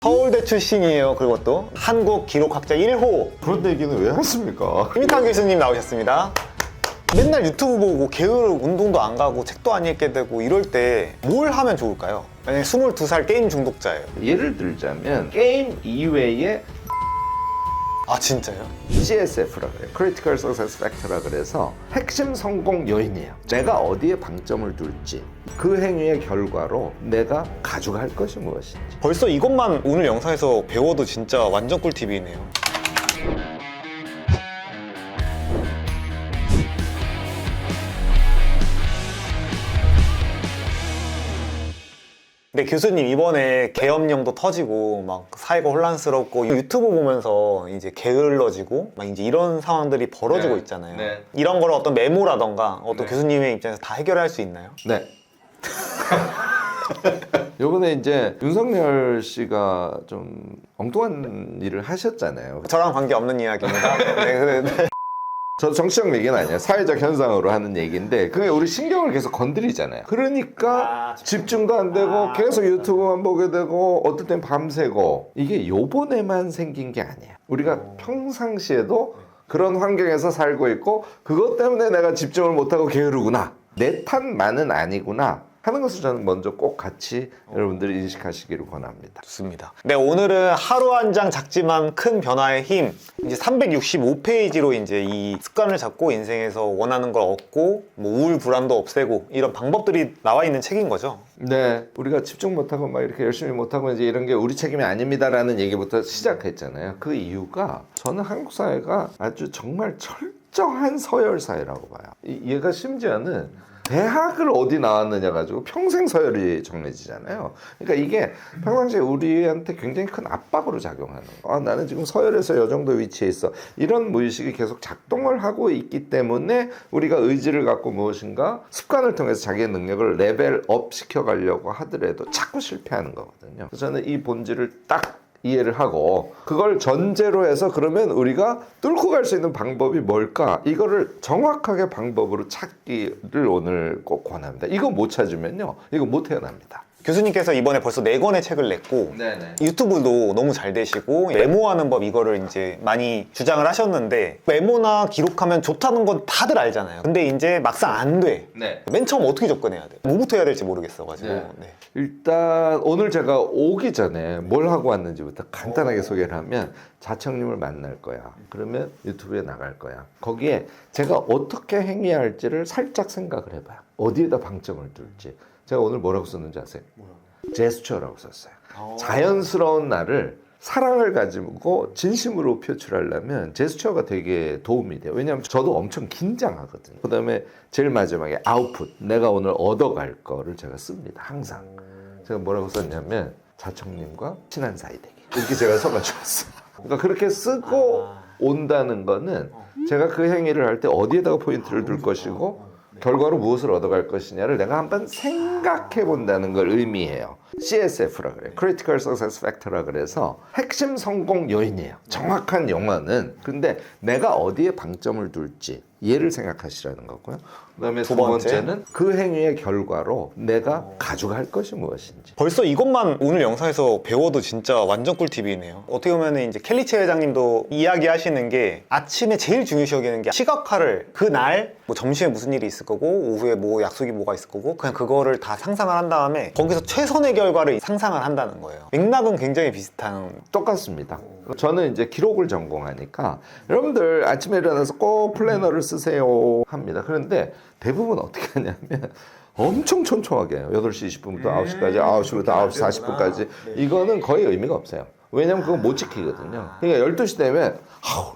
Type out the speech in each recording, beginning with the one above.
서울대 출신이에요. 그리고 또 한국 기록학자 1호 그런 얘기는 왜 하십니까? 김익환 교수님 나오셨습니다. 맨날 유튜브 보고 게으르 운동도 안 가고 책도 안 읽게 되고 이럴 때 뭘 하면 좋을까요? 만약에 22살 게임 중독자예요. 예를 들자면 게임 이외에 아 진짜요? CSF라 그래요. Critical Success Factor라 그래서 핵심 성공 요인이에요. 내가 어디에 방점을 둘지 그 행위의 결과로 내가 가져갈 것이 무엇인지. 벌써 이것만 오늘 영상에서 배워도 진짜 완전 꿀팁이네요. 네, 교수님 이번에 계엄령도 터지고 막 사회가 혼란스럽고 유튜브 보면서 이제 게을러지고 막 이제 이런 상황들이 벌어지고 네, 있잖아요. 네. 이런 걸 어떤 메모라던가 어떤 네. 교수님의 입장에서 다 해결할 수 있나요? 네. 요번에 이제 윤석열 씨가 좀 엉뚱한 일을 하셨잖아요. 저랑 관계없는 이야기입니다. 네, 네. 저 정치적 얘기는 아니에요. 사회적 현상으로 하는 얘기인데 그게 우리 신경을 계속 건드리잖아요. 그러니까 집중도 안 되고 계속 유튜브만 보게 되고 어떨 땐 밤새고 이게 요번에만 생긴 게 아니에요. 우리가 평상시에도 그런 환경에서 살고 있고 그것 때문에 내가 집중을 못하고 게으르구나. 내 탓만은 아니구나. 하는 것을 저는 먼저 꼭 같이 여러분들이 인식하시기를 권합니다. 좋습니다. 네, 오늘은 하루 한 장 작지만 큰 변화의 힘 이제 365페이지로 이제 이 습관을 잡고 인생에서 원하는 걸 얻고 뭐 우울 불안도 없애고 이런 방법들이 나와 있는 책인 거죠. 네, 우리가 집중 못하고 막 이렇게 열심히 못하고 이제 이런 게 우리 책임이 아닙니다라는 얘기부터 시작했잖아요. 그 이유가 저는 한국 사회가 아주 정말 철저한 서열 사회라고 봐요. 얘가 심지어는 대학을 어디 나왔느냐 가지고 평생 서열이 정해지잖아요. 그러니까 이게 평상시에 우리한테 굉장히 큰 압박으로 작용하는 거. 나는 지금 서열에서 이 정도 위치에 있어. 이런 무의식이 계속 작동을 하고 있기 때문에 우리가 의지를 갖고 무엇인가 습관을 통해서 자기의 능력을 레벨업 시켜가려고 하더라도 자꾸 실패하는 거거든요. 그래서 저는 이 본질을 딱 이해를 하고 그걸 전제로 해서 그러면 우리가 뚫고 갈 수 있는 방법이 뭘까? 이거를 정확하게 방법으로 찾기를 오늘 꼭 권합니다. 이거 못 찾으면요. 이거 못 태어납니다. 교수님께서 이번에 벌써 4권의 책을 냈고 네네. 유튜브도 너무 잘 되시고 메모하는 법 이거를 이제 많이 주장을 하셨는데 메모나 기록하면 좋다는 건 다들 알잖아요. 근데 이제 막상 안 돼. 네. 맨 처음 어떻게 접근해야 돼? 뭐부터 해야 될지 모르겠어가지고. 네. 네. 일단 오늘 제가 오기 전에 뭘 하고 왔는지부터 간단하게 소개를 하면 자청님을 만날 거야. 그러면 유튜브에 나갈 거야. 거기에 제가 어떻게 행위할지를 살짝 생각을 해봐요. 어디에다 방점을 둘지. 제가 오늘 뭐라고 썼는지 아세요? 제스처라고 썼어요. 자연스러운 나를 사랑을 가지고 진심으로 표출하려면 제스처가 되게 도움이 돼요. 왜냐하면 저도 엄청 긴장하거든요. 그 다음에 제일 마지막에 아웃풋, 내가 오늘 얻어갈 거를 제가 씁니다. 항상. 제가 뭐라고 썼냐면 자청님과 친한 사이 되기. 이렇게 제가 써가지고 왔어요. 그러니까 그렇게 쓰고 온다는 거는 제가 그 행위를 할 때 어디에다가 포인트를 둘 것이고 결과로 무엇을 얻어갈 것이냐를 내가 한번 생각해 본다는 걸 의미해요. CSF라 그래요. Critical Success Factor라 그래서 핵심 성공 요인이에요. 정확한 용어는. 근데 내가 어디에 방점을 둘지 얘를 생각하시라는 거고요. 그다음에 두 번째는 그 행위의 결과로 내가 가져갈 것이 무엇인지. 벌써 이것만 오늘 영상에서 배워도 진짜 완전 꿀팁이네요. 어떻게 보면 이제 켈리체 회장님도 이야기하시는 게 아침에 제일 중요시 여기는 게 시각화를 그날 뭐 점심에 무슨 일이 있을 거고 오후에 뭐 약속이 뭐가 있을 거고 그냥 그거를 다 상상을 한 다음에 거기서 최선의 결과를 상상을 한다는 거예요. 맥락은 굉장히 비슷한. 똑같습니다. 저는 이제 기록을 전공하니까 여러분들 아침에 일어나서 꼭 플래너를 쓰세요 합니다. 그런데 대부분 어떻게 하냐면 엄청 촘촘하게 해요. 8시 20분부터 9시까지, 9시부터 9시 40분까지. 이거는 거의 의미가 없어요. 왜냐면 그거 못 지키거든요. 그러니까 12시 되면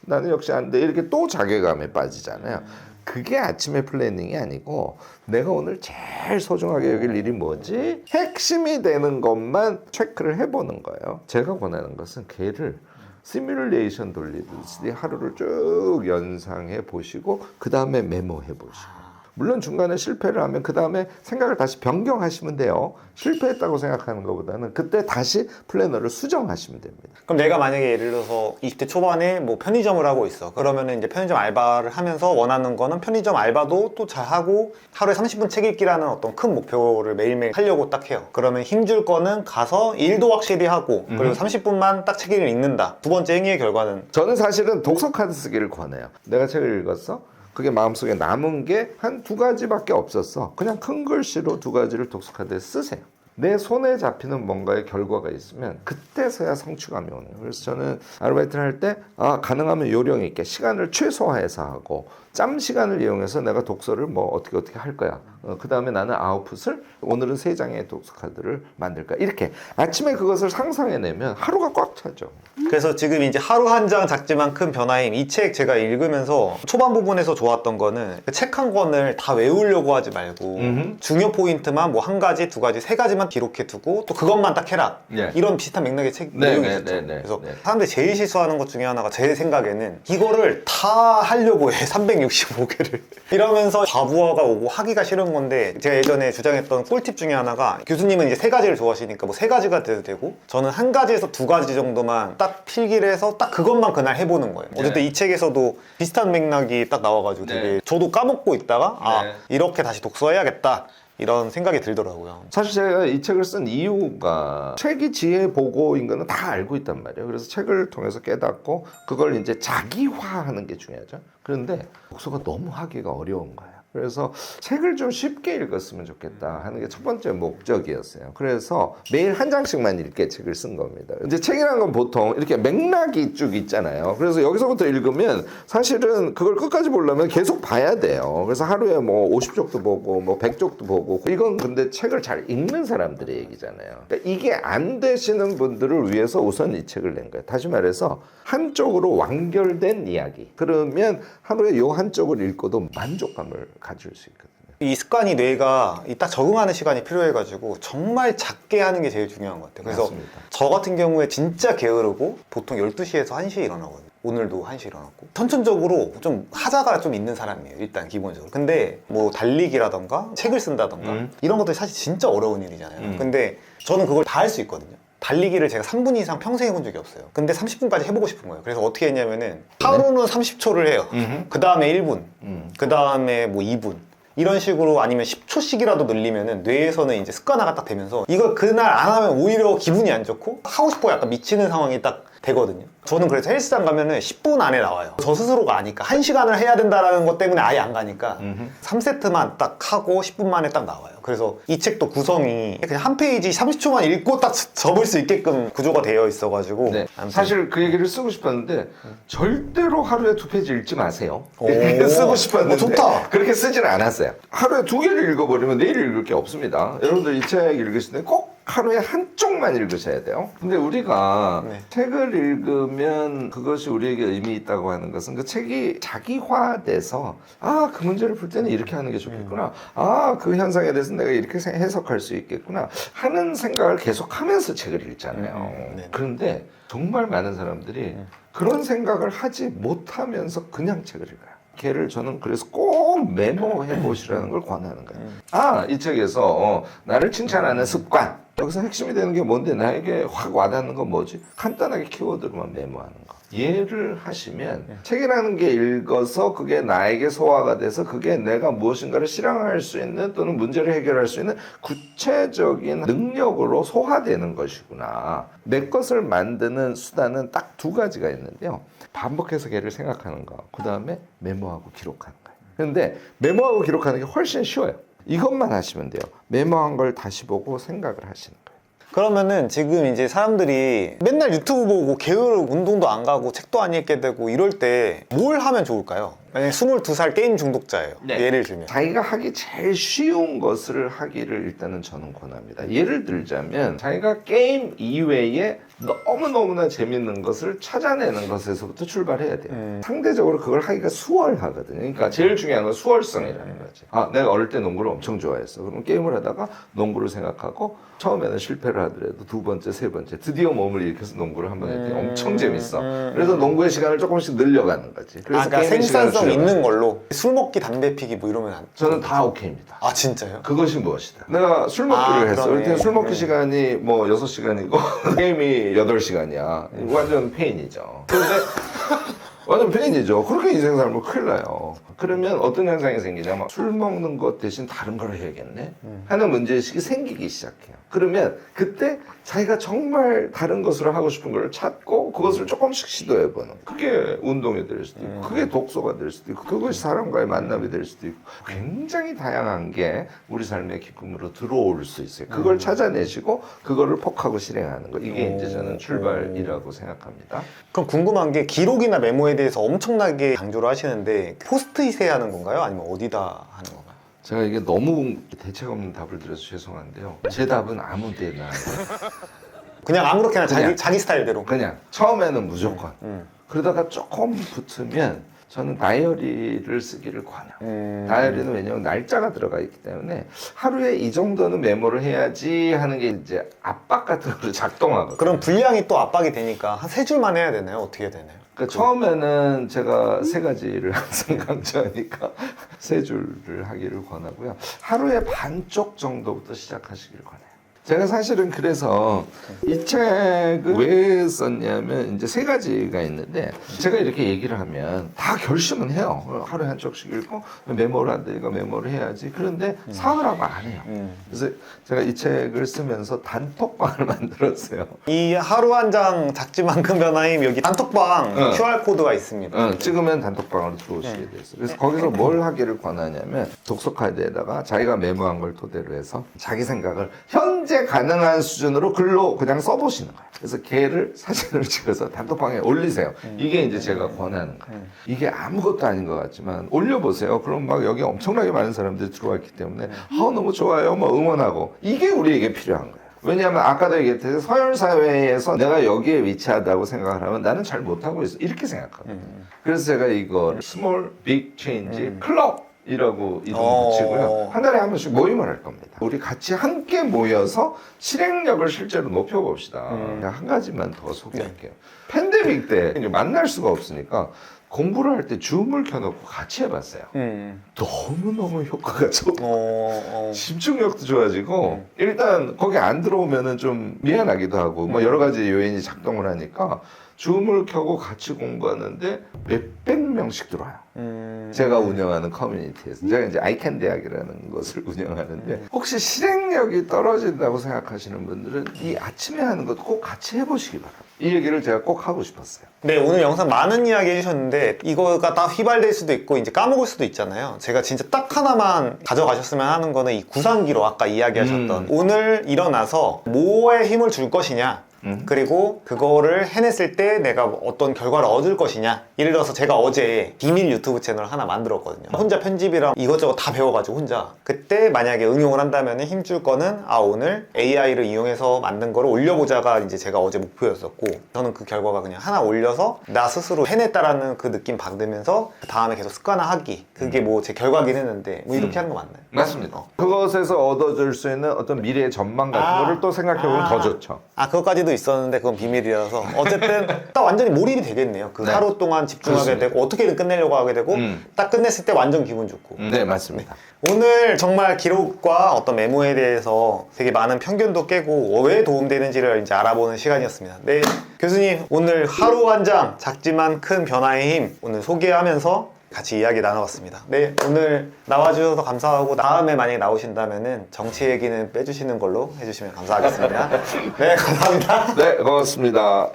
나는 역시 안 돼. 이렇게 또 자괴감에 빠지잖아요. 그게 아침의 플래닝이 아니고 내가 오늘 제일 소중하게 여길 일이 뭐지? 핵심이 되는 것만 체크를 해보는 거예요. 제가 권하는 것은 걔를 시뮬레이션 돌리듯이 하루를 쭉 연상해 보시고 그 다음에 메모해 보시고 물론 중간에 실패를 하면 그 다음에 생각을 다시 변경하시면 돼요. 실패했다고 생각하는 것보다는 그때 다시 플래너를 수정하시면 됩니다. 그럼 내가 만약에 예를 들어서 20대 초반에 뭐 편의점을 하고 있어. 그러면은 이제 편의점 알바를 하면서 원하는 거는 편의점 알바도 또 잘하고 하루에 30분 책 읽기라는 어떤 큰 목표를 매일매일 하려고 딱 해요. 그러면 힘줄 거는 가서 일도 확실히 하고 그리고 30분만 딱 책을 읽는다. 두 번째 행위의 결과는 저는 사실은 독서 카드 쓰기를 권해요. 내가 책을 읽었어? 그게 마음속에 남은 게 한 두 가지밖에 없었어. 그냥 큰 글씨로 두 가지를 독서 카드에 쓰세요. 내 손에 잡히는 뭔가의 결과가 있으면 그때서야 성취감이 오는 거예요. 그래서 저는 아르바이트를 할 때 가능하면 요령 있게 시간을 최소화해서 하고 짬 시간을 이용해서 내가 독서를 뭐 어떻게 할 거야. 그 다음에 나는 아웃풋을 오늘은 3장의 독서 카드를 만들 거야. 이렇게 아침에 그것을 상상해내면 하루가 꽉 차죠. 그래서 지금 이제 하루 한 장 작지만 큰 변화임 이 책 제가 읽으면서 초반 부분에서 좋았던 거는 그 책 한 권을 다 외우려고 하지 말고 중요 포인트만 뭐 한 가지, 두 가지, 세 가지만 기록해 두고 또 그것만 딱 해라. 네. 이런 비슷한 맥락의 책 네, 내용이 네, 있었죠. 네, 네, 그래서 네. 사람들이 제일 실수하는 것 중에 하나가 제 생각에는 이거를 다 하려고 해. 365개를. 이러면서 과부하가 오고 하기가 싫은 건데 제가 예전에 주장했던 꿀팁 중에 하나가 교수님은 이제 세 가지를 좋아하시니까 뭐 세 가지가 돼도 되고 저는 한 가지에서 두 가지 정도만 딱 필기를 해서 딱 그것만 그날 해보는 거예요. 어쨌든 이 책에서도 비슷한 맥락이 딱 나와가지고 되게 저도 까먹고 있다가 이렇게 다시 독서해야겠다 이런 생각이 들더라고요. 사실 제가 이 책을 쓴 이유가 책이 지혜 보고인 거는 다 알고 있단 말이에요. 그래서 책을 통해서 깨닫고 그걸 이제 자기화하는 게 중요하죠. 그런데 독서가 너무 하기가 어려운 거예요. 그래서 책을 좀 쉽게 읽었으면 좋겠다 하는 게 첫 번째 목적이었어요. 그래서 매일 한 장씩만 읽게 책을 쓴 겁니다. 이제 책이라는 건 보통 이렇게 맥락이 쭉 있잖아요. 그래서 여기서부터 읽으면 사실은 그걸 끝까지 보려면 계속 봐야 돼요. 그래서 하루에 뭐 50쪽도 보고 뭐 100쪽도 보고 이건 근데 책을 잘 읽는 사람들의 얘기잖아요. 그러니까 이게 안 되시는 분들을 위해서 우선 이 책을 낸 거예요. 다시 말해서 한쪽으로 완결된 이야기. 그러면 하루에 요 한쪽을 읽고도 만족감을 가질 수 있거든요. 이 습관이 뇌가 딱 적응하는 시간이 필요해가지고 정말 작게 하는 게 제일 중요한 것 같아요. 그래서 맞습니다. 저 같은 경우에 진짜 게으르고 보통 12시에서 1시에 일어나거든요. 오늘도 1시에 일어났고 선천적으로 좀 하자가 좀 있는 사람이에요. 일단 기본적으로. 근데 뭐 달리기라던가 책을 쓴다던가 이런 것들이 사실 진짜 어려운 일이잖아요. 근데 저는 그걸 다 할 수 있거든요. 달리기를 제가 3분 이상 평생 해본 적이 없어요. 근데 30분까지 해보고 싶은 거예요. 그래서 어떻게 했냐면은 하루는 30초를 해요. 그 다음에 1분, 그 다음에 뭐 2분. 이런 식으로 아니면 10초씩이라도 늘리면은 뇌에서는 이제 습관화가 딱 되면서 이걸 그날 안 하면 오히려 기분이 안 좋고 하고 싶어 약간 미치는 상황이 딱 되거든요. 저는 그래서 헬스장 가면은 10분 안에 나와요. 저 스스로가 아니까 1시간을 해야 된다는 것 때문에 아예 안 가니까 3세트만 딱 하고 10분 만에 딱 나와요. 그래서 이 책도 구성이 그냥 한 페이지 30초만 읽고 딱 접을 수 있게끔 구조가 되어 있어가지고 네. 아무튼. 사실 그 얘기를 쓰고 싶었는데 절대로 하루에 2페이지 읽지 마세요. 오. 이렇게 쓰고 싶었는데 좋다. 그렇게 쓰지는 않았어요. 하루에 2개를 읽어버리면 내일 읽을 게 없습니다. 여러분들 이 책 읽으실 때 꼭 하루에 한쪽만 읽으셔야 돼요. 근데 우리가 책을 읽으면 그것이 우리에게 의미 있다고 하는 것은 그 책이 자기화돼서 그 문제를 풀 때는 이렇게 하는 게 좋겠구나. 그 현상에 대해서 내가 이렇게 해석할 수 있겠구나 하는 생각을 계속하면서 책을 읽잖아요. 그런데 정말 많은 사람들이 그런 생각을 하지 못하면서 그냥 책을 읽어요. 걔를 저는 그래서 꼭 메모해 보시라는 걸 권하는 거예요. 이 책에서 나를 칭찬하는 습관. 여기서 핵심이 되는 게 뭔데 나에게 확 와닿는 건 뭐지? 간단하게 키워드로만 메모하는 거. 이해를 하시면 책이라는 게 읽어서 그게 나에게 소화가 돼서 그게 내가 무엇인가를 실행할 수 있는 또는 문제를 해결할 수 있는 구체적인 능력으로 소화되는 것이구나. 내 것을 만드는 수단은 딱 두 가지가 있는데요. 반복해서 걔를 생각하는 거. 그 다음에 메모하고 기록하는 거예요. 그런데 메모하고 기록하는 게 훨씬 쉬워요. 이것만 하시면 돼요. 메모한 걸 다시 보고 생각을 하시는 거예요. 그러면은 지금 이제 사람들이 맨날 유튜브 보고 게으르고 운동도 안 가고 책도 안 읽게 되고 이럴 때 뭘 하면 좋을까요? 만약에 22살 게임 중독자예요. 예를 들면 자기가 하기 제일 쉬운 것을 하기를 일단은 저는 권합니다. 예를 들자면 자기가 게임 이외에 너무너무나 재밌는 것을 찾아내는 것에서부터 출발해야 돼요. 상대적으로 그걸 하기가 수월하거든요. 그러니까 제일 중요한 건 수월성이라는 거지. 내가 어릴 때 농구를 엄청 좋아했어. 그럼 게임을 하다가 농구를 생각하고 처음에는 실패를 하더라도 두 번째, 세 번째 드디어 몸을 일으켜서 농구를 한번 했더니 엄청 재밌어. 그래서 농구의 시간을 조금씩 늘려가는 거지. 그래서 그러니까 게임의 시간을 생산성 일관성 줄여봐요. 있는 걸로 술 먹기, 담배 피기 뭐 이러면 안. 저는 다 오케이입니다. 아 진짜요? 그것이 무엇이다. 내가 술 먹기를 했어. 그러네. 그럴 때 술 먹기 네. 시간이 뭐 6시간이고 게임이 8시간이야. 완전 페인이죠. 근데 완전 페인이죠. 그렇게 인생 살면 큰일 나요. 그러면 어떤 현상이 생기냐면 술 먹는 것 대신 다른 걸 해야겠네 하는 문제의식이 생기기 시작해요. 그러면 그때 자기가 정말 다른 것을 하고 싶은 걸 찾고 그것을 조금씩 시도해보는, 그게 운동이 될 수도 있고 그게 독서가 될 수도 있고 그것이 사람과의 만남이 될 수도 있고 굉장히 다양한 게 우리 삶의 기쁨으로 들어올 수 있어요. 그걸 찾아내시고 그거를 폭하고 실행하는 거, 이게 이제 저는 출발이라고 생각합니다. 그럼 궁금한 게 기록이나 메모에 대해서 엄청나게 강조를 하시는데 포스트잇에 하는 건가요? 아니면 어디다 하는 건가요? 제가 이게 너무 대책 없는 답을 드려서 죄송한데요. 제 답은 아무 데나 그냥 아무렇게나 그냥. 자기 스타일대로. 그냥 처음에는 무조건 음. 그러다가 조금 붙으면 저는 다이어리를 쓰기를 권해요. 다이어리는 왜냐면 날짜가 들어가 있기 때문에 하루에 이 정도는 메모를 해야지 하는 게 이제 압박 같은 거를 작동하거든요. 그럼 분량이 또 압박이 되니까 한 3줄만 해야 되나요? 어떻게 해야 되나요? 그러니까 처음에는 제가 3가지를 항상 강조하니까 3줄을 하기를 권하고요. 하루에 반쪽 정도부터 시작하시길 권해요. 제가 사실은 그래서 이 책을 왜 썼냐면 이제 3가지가 있는데 제가 이렇게 얘기를 하면 다 결심은 해요. 하루에 한 쪽씩 읽고 메모를 한다, 이거 메모를 해야지. 그런데 사느라고 안 해요. 그래서 제가 이 책을 쓰면서 단톡방을 만들었어요. 이 하루 한 장 작지만 큰 변화임 여기 단톡방 응. QR코드가 있습니다. 찍으면 단톡방으로 들어오시게 돼있어요. 그래서 거기서 뭘 하기를 권하냐면 독서 카드에다가 자기가 메모한 걸 토대로 해서 자기 생각을 현재 가능한 수준으로 글로 그냥 써보시는 거예요. 그래서 걔를 사진을 찍어서 단톡방에 올리세요. 이게 이제 제가 권하는 거예요. 이게 아무것도 아닌 것 같지만 올려보세요. 그럼 막 여기 엄청나게 많은 사람들이 들어왔기 때문에 너무 좋아요, 뭐 응원하고, 이게 우리에게 필요한 거예요. 왜냐하면 아까도 얘기했듯이 서열 사회에서 내가 여기에 위치하다고 생각을 하면 나는 잘 못하고 있어, 이렇게 생각하거든요. 그래서 제가 이거 Small Big Change 클럽 이라고 이름 붙이고요. 한 달에 한 번씩 모임을 할 겁니다. 우리 같이 함께 모여서 실행력을 실제로 높여봅시다. 한 가지만 더 소개할게요. 팬데믹 때 이제 만날 수가 없으니까 공부를 할 때 줌을 켜놓고 같이 해봤어요. 너무너무 효과가 좋고 집중력도 좋아지고 일단 거기 안 들어오면은 좀 미안하기도 하고 뭐 여러 가지 요인이 작동을 하니까 줌을 켜고 같이 공부하는데 몇백 명씩 들어와요. 제가 운영하는 커뮤니티에서 제가 이제 아이캔 대학이라는 것을 운영하는데 혹시 실행력이 떨어진다고 생각하시는 분들은 이 아침에 하는 것도 꼭 같이 해보시기 바랍니다. 이 얘기를 제가 꼭 하고 싶었어요. 네, 오늘 영상 많은 이야기 해주셨는데 이거가 다 휘발될 수도 있고 이제 까먹을 수도 있잖아요. 제가 진짜 딱 하나만 가져가셨으면 하는 거는 이 구상기로 아까 이야기하셨던 오늘 일어나서 뭐에 힘을 줄 것이냐, 그리고 그거를 해냈을 때 내가 어떤 결과를 얻을 것이냐. 예를 들어서 제가 어제 비밀 유튜브 채널을 하나 만들었거든요. 혼자 편집이랑 이것저것 다 배워가지고 혼자. 그때 만약에 응용을 한다면 힘줄 거는 오늘 AI를 이용해서 만든 거를 올려보자가 이제 제가 어제 목표였었고, 저는 그 결과가 그냥 하나 올려서 나 스스로 해냈다라는 그 느낌 받으면서 그 다음에 계속 습관화하기, 그게 뭐 제 결과긴 했는데 뭐 이렇게 하는 거 맞나요? 맞습니다. 그것에서 얻어줄 수 있는 어떤 미래의 전망 같은 거를 또 생각해보면 더 좋죠. 그것까지도 있었는데 그건 비밀이라서 어쨌든 딱 완전히 몰입이 되겠네요. 그 네. 하루 동안 집중하게 그렇습니다. 되고 어떻게든 끝내려고 하게 되고 딱 끝냈을 때 완전 기분 좋고. 네, 맞습니다. 오늘 정말 기록과 어떤 메모에 대해서 되게 많은 편견도 깨고 왜 도움되는지를 이제 알아보는 시간이었습니다. 네, 교수님 오늘 하루 한 장 작지만 큰 변화의 힘 오늘 소개하면서 같이 이야기 나눠봤습니다. 네, 오늘 나와주셔서 감사하고 다음에 만약에 나오신다면은 정치 얘기는 빼주시는 걸로 해주시면 감사하겠습니다. 네, 감사합니다. 네, 고맙습니다.